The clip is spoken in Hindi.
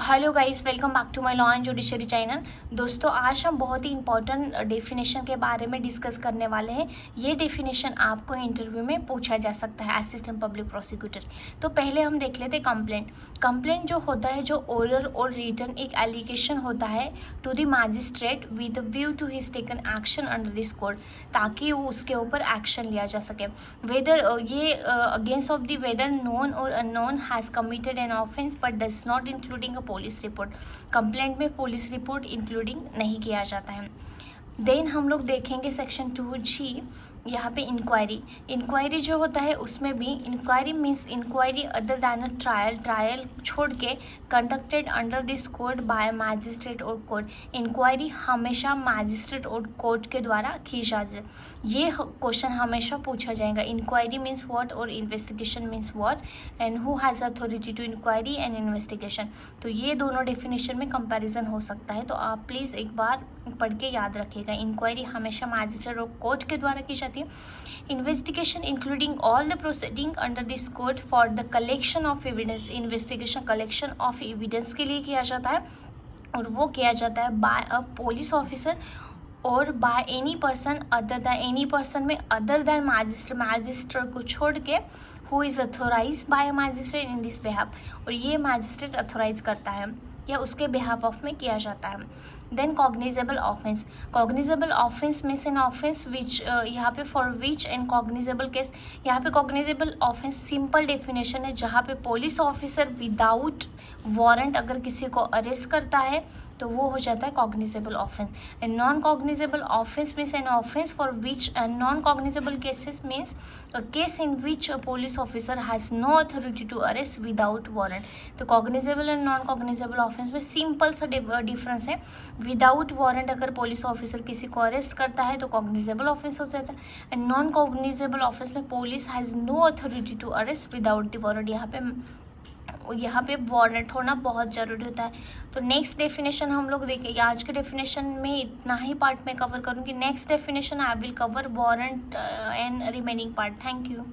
Hello guys, welcome back to my law and judiciary channel. दोस्तों, आज हम बहुत ही इंपॉर्टेंट डेफिनेशन के बारे में डिस्कस करने वाले हैं। ये डेफिनेशन आपको इंटरव्यू में पूछा जा सकता है असिस्टेंट पब्लिक प्रोसिक्यूटर। तो पहले हम देख लेते हैं कंप्लेंट। कंप्लेंट जो होता है, जो ओरल और रिटन एक एलिगेशन होता है to the magistrate with view to his taken action under this code, ताकि वो उसके ऊपर एक्शन लिया जा सके। वेदर ये against of the whether known और unknown has committed an offence but does not including police report. Complaint में पुलिस रिपोर्ट इंक्लूडिंग नहीं किया जाता है। देन हम लोग देखेंगे सेक्शन 2G, यहाँ पे इंक्वायरी। इंक्वायरी जो होता है उसमें भी inquiry means inquiry other than a trial, trial छोड़ के conducted under this code by magistrate और कोर्ट। इंक्वायरी हमेशा मैजिस्ट्रेट और कोर्ट के द्वारा की जाती है। ये क्वेश्चन हमेशा पूछा जाएगा, इंक्वायरी मीन्स व्हाट और investigation means what, and who has authority to inquiry and investigation. तो ये दोनों डेफिनेशन में कंपैरिजन हो सकता है, तो आप प्लीज़ एक बार पढ़ के याद रखिएगा। इंक्वायरी हमेशा मैजिस्ट्रेट और कोर्ट के द्वारा की जाती है। Investigation including all the proceeding under this code for the collection of evidence. Investigation collection of evidence के लिए किया जाता है, और वो किया जाता है बाय अ पुलिस ऑफिसर और by any person other than, any person में अदर दैन मैजिस्ट्रेट, मैजिस्ट्रेट को छोड़ के, who is authorise by magistrate in this behalf, और ये मैजिस्ट्रेट अथोराइज करता है या उसके बिहाफ ऑफ में किया जाता है। Then cognizable offence. Cognizable offence means an offence which, यहाँ पे for which and cognizable case. यहाँ पे कॉग्निजेबल ऑफेंस सिंपल डेफिनेशन है, जहाँ पे पुलिस ऑफिसर विदाउट वारंट अगर किसी को अरेस्ट करता है तो वो हो जाता है cognizable offence. And non cognizable offence means an offence for which, and non cognizable cases means a case in which a police officer has no authority to arrest without warrant. तो cognizable and non cognizable offence में सिंपल सा डिफरेंस है। विदाउट वारंट अगर पुलिस ऑफिसर किसी को अरेस्ट करता है तो कॉग्निजेबल ऑफेंस हो जाता है, एंड नॉन कॉग्निजेबल ऑफेंस में police has no authority to arrest without the warrant. यहाँ पे वारंट होना बहुत ज़रूरी होता है। तो नेक्स्ट डेफिनेशन हम लोग देखेंगे। आज के डेफिनेशन में इतना ही पार्ट में कवर करूँगी। Next definition I will cover warrant and remaining part. Thank you.